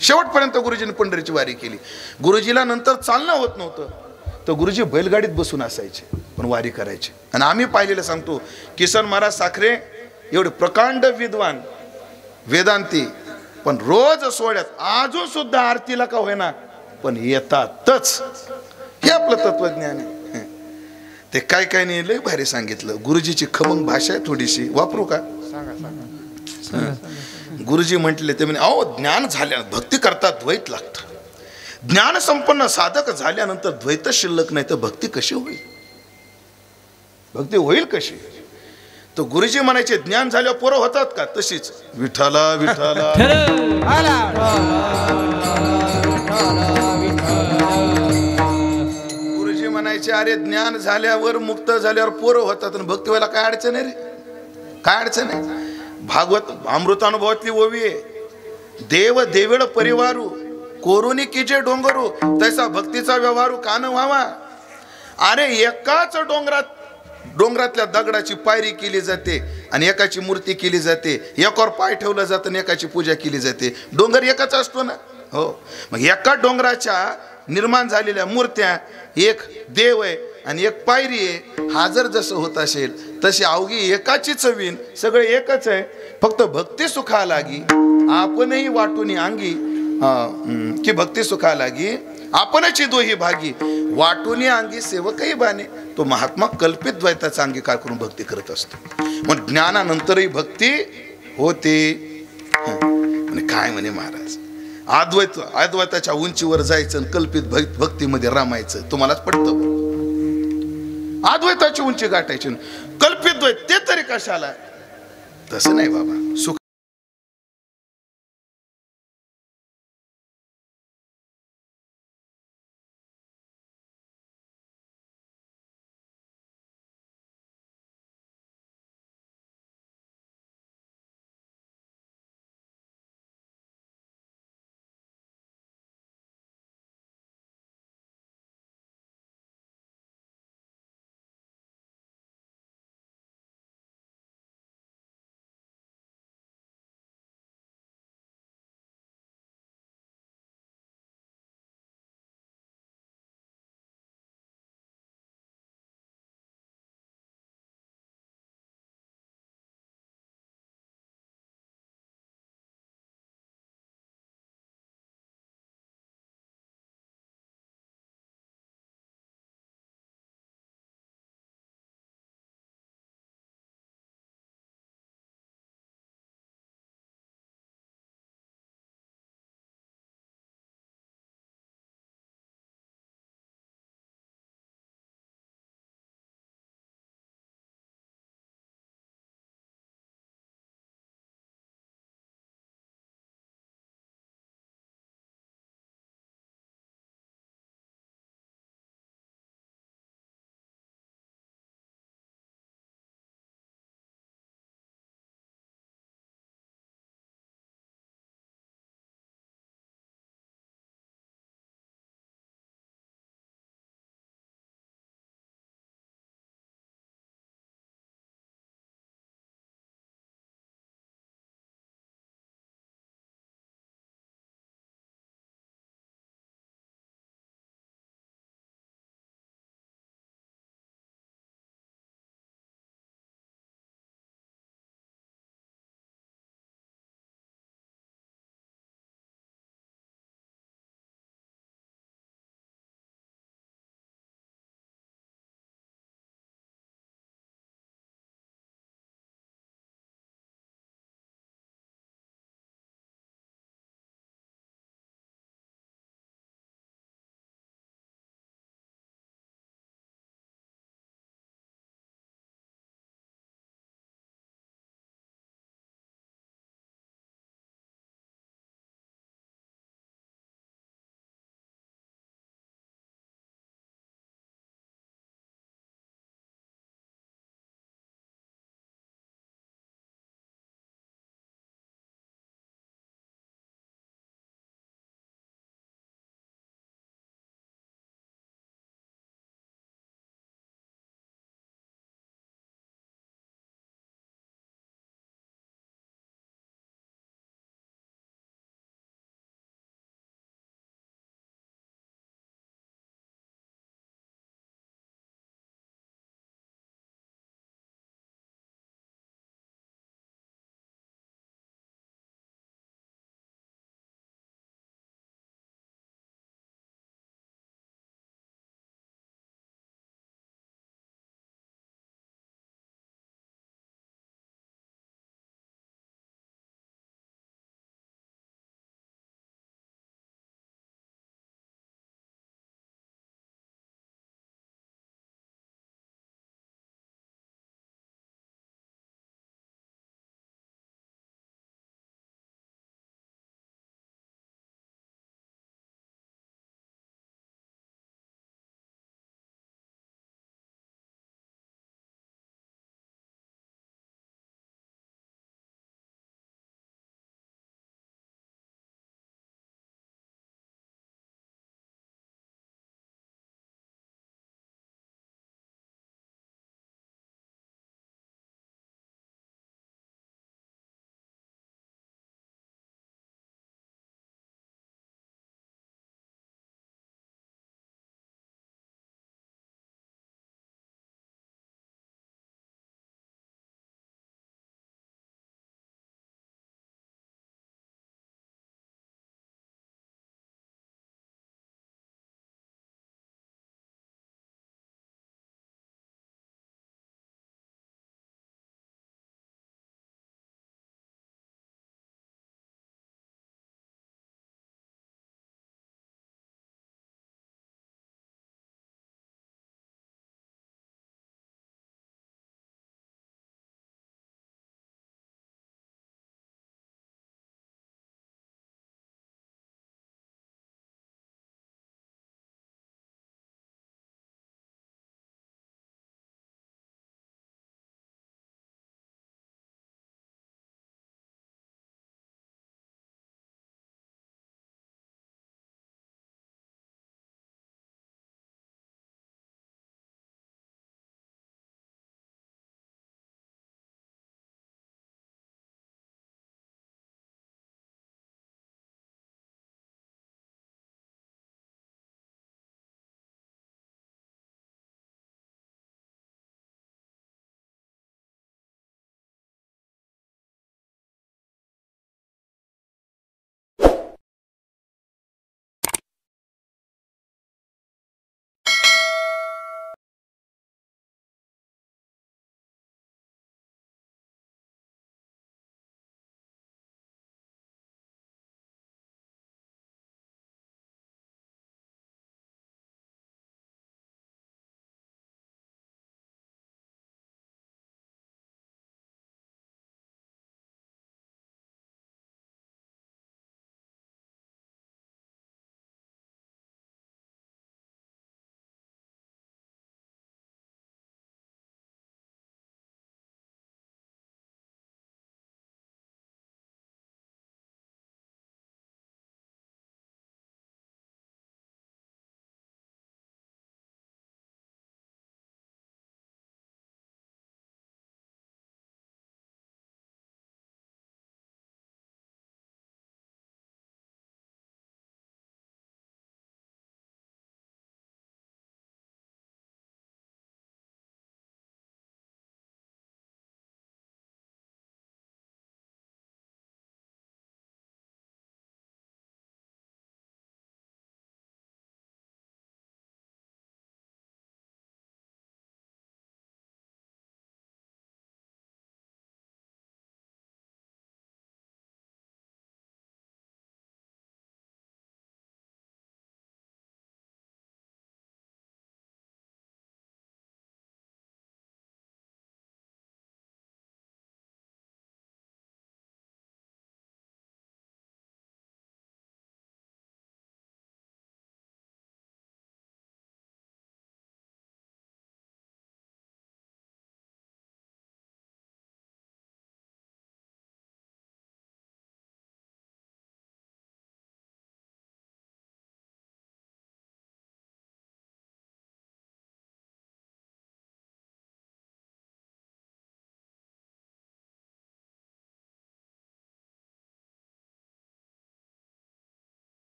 शेवटपर्यंत गुरुजीने पंढरीची वारी केली. गुरुजीला नंतर चालणं होत नव्हतं, तर गुरुजी बैलगाडीत बसून असायचे पण वारी करायचे. आणि आम्ही पाहिलेलं सांगतो, किसन महाराज साखरे एवढे प्रकांड विद्वान वेदांती, पण रोज सोहळ्यात अजून सुद्धा आरतीला का होईना पण येतातच. हे आपलं तत्वज्ञान आहे. ते काय नाही लय भारी सांगितलं. गुरुजीची खमंग भाषा आहे, थोडीशी वापरू का? गुरुजी म्हटले ते म्हणे, अहो ज्ञान झाल्या भक्ती करता द्वैत लागतं. ज्ञान संपन्न साधक झाल्यानंतर द्वैत शिल्लक नाही तर भक्ती कशी होईल? भक्ती होईल कशी? तर गुरुजी म्हणायचे, ज्ञान झाल्यावर पोरं होतात का? तशीच विठाला विठाला. गुरुजी म्हणायचे, अरे ज्ञान झाल्यावर, मुक्त झाल्यावर पोरं होतात आणि भक्ती व्हायला काय अडचण आहे रे? काय अडचण आहे? भागवत अमृतानुभवातली ओवी आहे, देव देवेळ परिवारू कोरोनी कीजे डोंगरू तैसा भक्तीचा व्यवहारू कान व्हावा. अरे एकाच डोंगरातल्या दगडाची पायरी केली जाते आणि एकाची मूर्ती केली जाते, एकावर पाय ठेवलं जातं आणि एकाची पूजा केली जाते. डोंगर एकाच असतो ना. हो, मग एका डोंगराच्या निर्माण झालेल्या मूर्त्या, एक देव आहे आणि एक पायरी आहे. हा जर जसं होत असेल तशी अवघी एकाची चवीन सगळे एकच आहे. फक्त भक्ती सुखा लागी आपणही वाटून अंगी, की भक्ती सुखा लागी आपणची दोही भागी, वाटून अंगी सेवकही बाने. तो महात्मा कल्पित द्वैताचा अंगीकार करून भक्ती करत असतो. मग ज्ञानानंतरही भक्ती होते. काय म्हणे महाराज, अद्वैताच्या उंचीवर जायचं आणि कल्पित भक्तीमध्ये रमायचं. तुम्हालाच पडतं? अद्वैताची उंची गाठायची, कल्पित द्वैत ते तरी कशाला? तसं नाही बाबा. सुख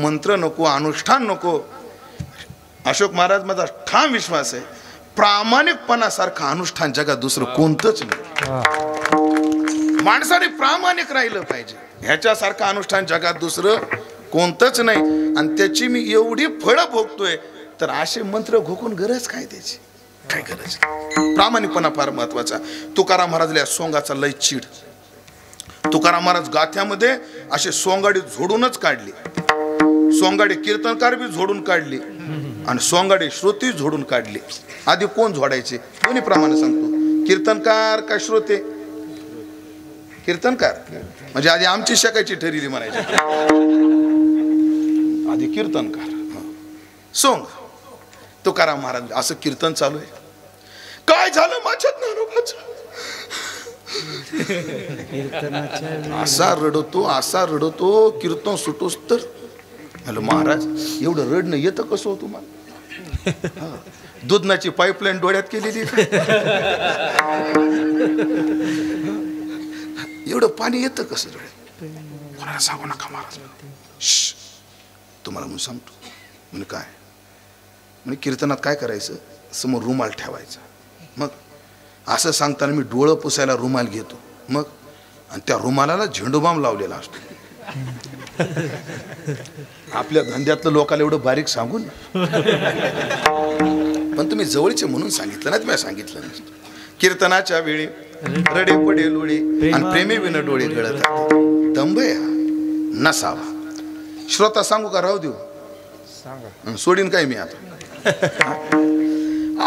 मंत्र नको, अनुष्ठान नको. अशोक महाराज माझा ठाम विश्वास आहे, प्रामाणिकपणासारखं अनुष्ठान जगात दुसरं कोणतंच नाही. माणसाने प्रामाणिक राहिलं पाहिजे, ह्याच्यासारखं अनुष्ठान जगात दुसरं कोणतंच नाही. आणि त्याची मी एवढी फळं भोगतोय, तर असे मंत्र घोकून गरज काय त्याची, काय गरज. प्रामाणिकपणा फार महत्वाचा. तुकाराम महाराजला सोंगाचा लय चीड. तुकाराम महाराज गाथ्यामध्ये असे सोंगाडी झोडूनच काढली. सोंगाडी कीर्तनकार बी झोडून काढली आणि सोंगाडी श्रोती झोडून काढली. आधी कोण झोडायचे दोन्ही प्रमाणे सांगतो, कीर्तनकार का श्रोते? कीर्तनकार. म्हणजे आधी आमची शकायची ठरली म्हणायची, आधी कीर्तनकार सोंग. तुकाराम महाराज असं कीर्तन चालू आहे. काय झालं माझ्या ज्ञानोबाचं? असा रडतो कीर्तन सुटोस तर. हॅलो महाराज, एवढं रडणं येतं कसं हो तुम्हाला? दुधनाची पाईपलाईन डोळ्यात केलेली, एवढं पाणी येतं कसं डोळ्यात? कोणाला सांगू नका महाराज, तुम्हाला म्हणून सांगतो. म्हणजे काय, म्हणजे कीर्तनात काय करायचं, समोर रुमाल ठेवायचा. मग असं सांगताना मी डोळं पुसायला रुमाल घेतो, मग आणि त्या रुमालाला झेंडूबाम लावलेला असतो. आपल्या धंद्यातलं लोकांना एवढं बारीक सांगून, पण तुम्ही जवळचे म्हणून सांगितलं ना, तुम्ही सांगितलं नसतं. कीर्तनाच्या वेळी रडे पडे लोळे आणि प्रेमी विन डोळे गळतात, तंबया नसावा. श्रोता सांगू का राहू देऊ? सोडीन काय मी आता.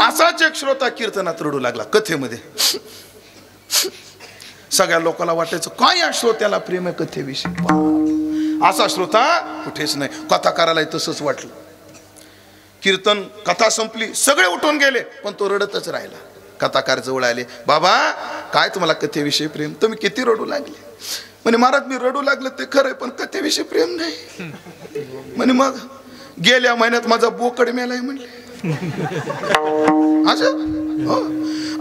असाच एक श्रोता कीर्तनात रडू लागला कथेमध्ये. सगळ्या लोकांना वाटायचं काय या श्रोत्याला प्रेम आहे कथेविषयी. असा श्रोता कुठेच नाही. कथाकाराला तसंच वाटलं. कीर्तन कथा संपली, सगळे उठून गेले, पण तो रडतच राहिला. कथाकार जवळ आले, बाबा काय तुम्हाला कथेविषयी प्रेम? तुम्ही किती रडू लागले? म्हणे महाराज मी रडू लागलं ते खरंय, पण कथेविषयी प्रेम नाही. म्हणे मग गेल्या महिन्यात माझा बोकड मेलाय म्हणले. अच्छा हो,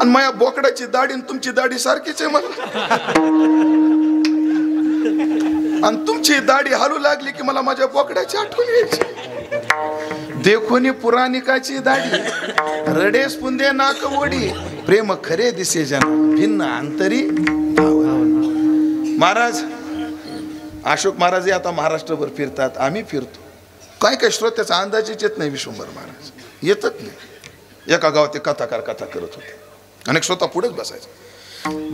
आणि माझ्या बोकडाची दाढी आणि तुमची दाढी सारखीच आहे मला, आणि तुमची दाढी हालू लागली की मला माझ्या बोकडाची आठवण यायची. देखोनी पुराणिकाची दाढी, रडेस पुंदे नाक वडी, प्रेम खरे दिसे जन भिन्न अंतरी भाव. महाराज अशोक महाराज आता महाराष्ट्रभर फिरतात, आम्ही फिरतो. काय काय श्रोत्याचा अंदाजच येत नाही. विश्वंभर महाराज येतच नाही. एका गावात ते कथाकार कथा करत होते, अनेक श्रोता पुढेच बसायचे.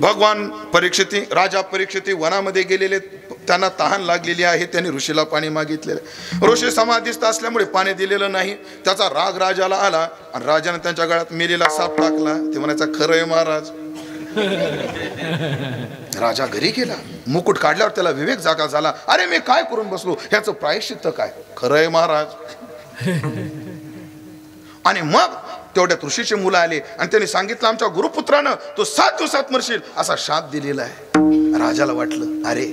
भगवान परीक्षिती, राजा परीक्षिती वनामध्ये गेलेले, त्यांना तहान लागलेली आहे. त्यांनी ऋषीला पाणी मागितलेलं. ऋषी समाधीस्थ असल्यामुळे पाणी दिलेलं नाही. त्याचा राग राजाला आला आणि राजाने त्यांच्या गळ्यात मेलेला साप टाकला. ते म्हणायचा खरंय महाराज. राजा घरी गेला, मुकुट काढल्यावर त्याला विवेक जागा झाला. अरे मी काय करून बसलो, ह्याचं प्रायश्चित्त काय? खरंय महाराज. आणि मग तेवढ्यात ऋषीचे मुलं आले आणि त्यांनी सांगितलं आमच्या गुरुपुत्रानं तो 7 दिवसात मरशील असा शाप दिलेला आहे. राजाला वाटलं अरे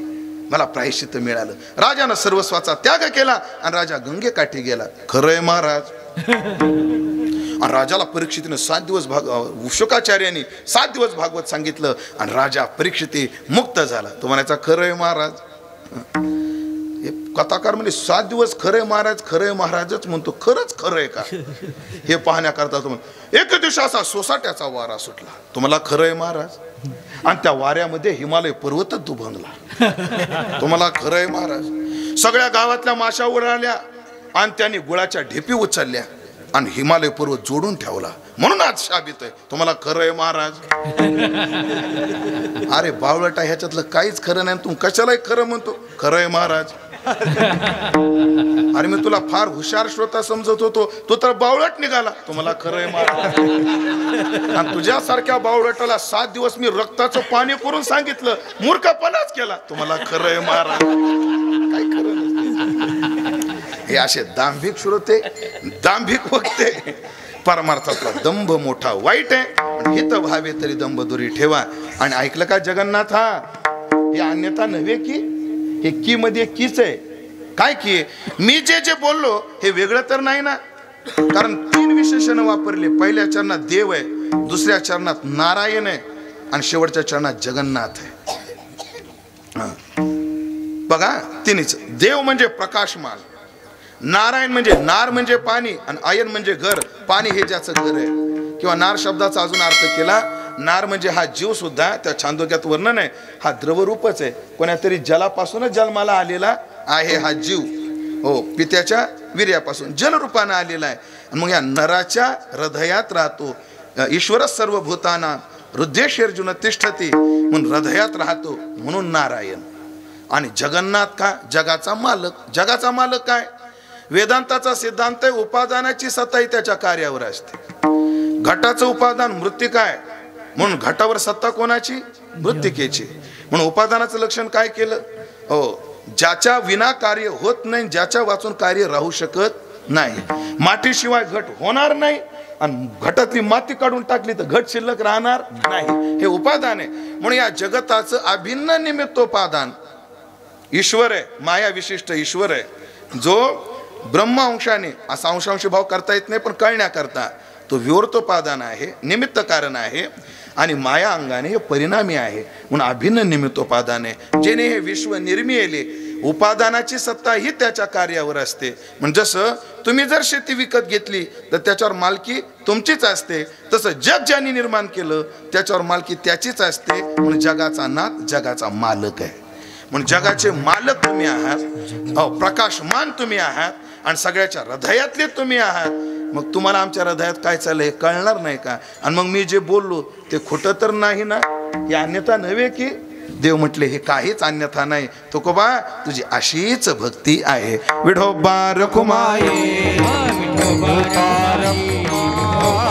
मला प्रायश्चित्त मिळालं. राजानं सर्वस्वाचा त्याग केला आणि राजा गंगेकाठी गेला. खरंय महाराज. आणि राजाला परीक्षितीनं 7 दिवस शुकाचार्यांनी 7 दिवस भागवत सांगितलं आणि राजा परीक्षिती मुक्त झाला. तो म्हणायचा खरंय महाराज. कथाकार म्हणजे 7 दिवस खरंय महाराज, खरंय महाराजच म्हणतो. खरंच खरंय का हे पाहण्याकरता तो एक दिवशी असा सोसाट्याचा वारा सुटला. तुम्हाला खरंय महाराज. आणि त्या वाऱ्यामध्ये हिमालय पर्वतच दुभंगला. तुम्हाला खरंय महाराज. सगळ्या गावातल्या माशा उडाल्या आणि त्यांनी गुळाच्या ढेपी उचलल्या आणि हिमालय पर्वत जोडून ठेवला. म्हणून आज शाबित आहे. तुम्हाला खरंय महाराज. अरे बावळटा, ह्याच्यातलं काहीच खरं नाही, तू कशालाही खरं म्हणतो. खरंय महाराज. अरे मी तुला फार हुशार श्रोता समजत होतो, तो तर बावळट निघाला. तुम्हाला खरंय महाराज. आणि तुझ्यासारख्या बावळटाला 7 दिवस मी रक्ताचं पाणी करून सांगितलं, मूर्खपणाच केला. तुम्हाला खरंय महाराज. काय खरं नसते. हे असे दांभिक श्रोते, दांभिक वक्ते. परमार्थातला दंभ मोठा वाईट आहे. हित व्हावे तरी दंभ दुरी ठेवा. आणि ऐकलं का जगन्नाथ, हा हे अन्यथा नव्हे की हे की मध्ये कीच आहे. काय की मी जे जे बोललो हे वेगळं तर नाही ना. कारण 3 विशेषण वापरले. पहिल्या चरणात देव आहे, दुसऱ्या चरणात नारायण आहे आणि शेवटच्या चरणात जगन्नाथ आहे. बघा तिन्हीच. देव म्हणजे प्रकाशमान, नारायण म्हणजे नार म्हणजे पाणी आणि आयन म्हणजे घर. पाणी हे ज्याचं घर आहे. किंवा नार शब्दाचा अजून अर्थ केला, नार म्हणजे हा जीव सुद्धा, त्या छांदोग्यात वर्णन आहे, हा द्रवरूपच आहे. कोणातरी जलापासूनच जन्माला आलेला आहे हा जीव. हो, पित्याच्या वीर्यापासून जलरूपानं आलेला आहे. मग या नराच्या हृदयात राहतो. ईश्वर सर्वभूताना हृदयेषु तिष्ठती, म्हणून हृदयात राहतो, म्हणून नारायण. आणि जगन्नाथ का? जगाचा मालक. जगाचा मालक काय? वेदांताचा सिद्धांत आहे, उपादानाची सत्ता त्याच्या कार्यावर असते. घटाचं उपादान मृत्तिका आहे, म्हणून घटावर सत्ता कोणाची? मृत्तिकेची. म्हणून उपादानाचं लक्षण काय केलं? हो, ज्याच्या विना कार्य होत नाही, ज्याच्या वाचून कार्य राहू शकत नाही. मातीशिवाय घट होणार नाही, आणि घटातली माती काढून टाकली तर घट शिल्लक राहणार नाही. हे उपादान आहे. म्हणून या जगताचं अभिन्न निमित्तोपादान ईश्वर आहे. माया विशिष्ट ईश्वर आहे, जो ब्रह्म अंशाने, असा अंशांशी भाव करता येत नाही पण कळण्याकरता तो विवर्तोपादान आहे, निमित्त कारण आहे. आणि माया अंगाने हे परिणामी आहे, म्हणून अभिन्न निमित्तोपादान आहे. जेणे हे विश्व निर्मिले, उपादानाची सत्ता ही त्याच्या कार्यावर असते. म्हणजे जसं तुम्ही जर शेती विकत घेतली तर त्याच्यावर मालकी तुमचीच असते, तसं जग ज्यांनी निर्माण केलं त्याच्यावर मालकी त्याचीच असते. म्हणून जगाचा नाथ जगाचा मालक आहे. म्हणून जगाचे मालक तुम्ही आहात. हो, प्रकाशमान तुम्ही आहात आणि सगळ्याच्या हृदयातले तुम्ही आहात. मग तुम्हाला आमच्या हृदयात काय चाललंय कळणार नाही का? आणि मग मी जे बोललो ते खोटं तर नाही ना? ही अन्यथा नव्हे की? देव म्हटले हे काहीच अन्यथा नाही. तुकोबा तुझी अशीच भक्ती आहे. विठोबा रखुमाई, विठोबा रखुमाई.